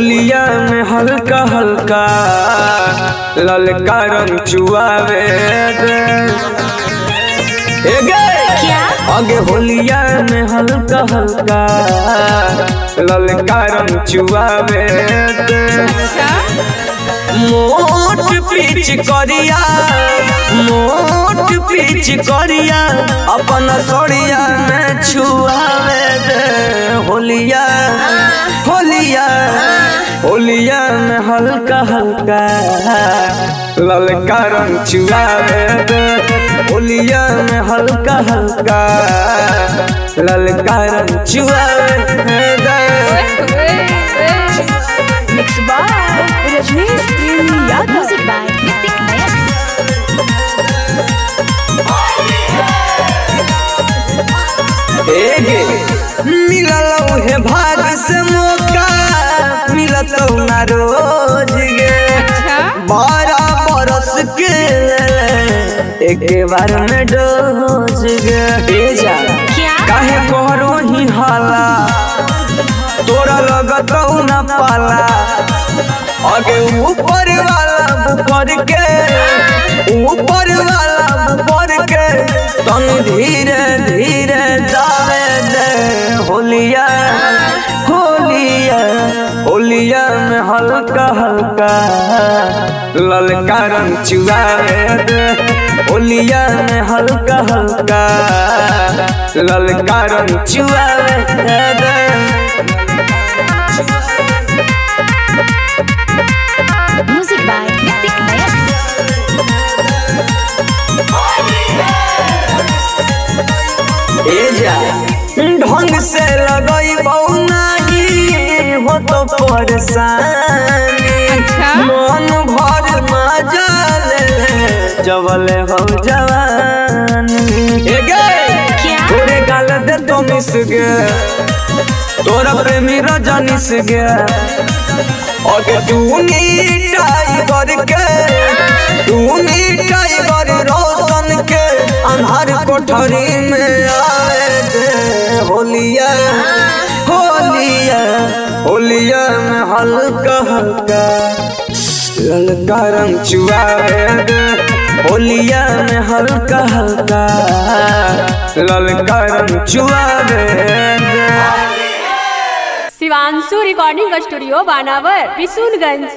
होलिया में हल्का हल्का ललका रंग चुआवे क्या? आगे होलिया में हल्का हल्का ललका रंग चुआवे मोट पीछ करिया अपन सड़िया में छुआवे दे होलिया में हल्का हल्का ललका रंग चुआवे दे होलिया में हल्का हल्का ललका रंग चुआवे दे। Mix by Rajneesh Yadav, music by Nitik Nayak. मिलल है भाग से मौका मिलत ना रोज गे 12 बरस के एक बार में डोज गे काहे करो ही हाला तोरा लगत ना पाला आगे ऊपर वाला के तन धीरे धीरे दावे दे होलिया में हल्का हल्का ललका रंग चुआवे दे होलिया में हल्का हल्का ललका रंग चुआवे दे। म्यूजिक बाय नितिक नायक। ढंग से लगई नहीं हो तो परेशानी मन भर मजा ले जवले हो जवानी तोरे गाल दे तो मिस गे तोरा प्रेमी रजनीश गे आगे टाइगर रोशन के अन्हार कोठरी में आवे दे होलिया में हल्का हल्का ललका रंग चुआवे दे होलिया में हल्का हल्का ललका रंग चुआवे दे। शिवांशु रिकॉर्डिंग स्टूडियो बानावर बिशुनगंज।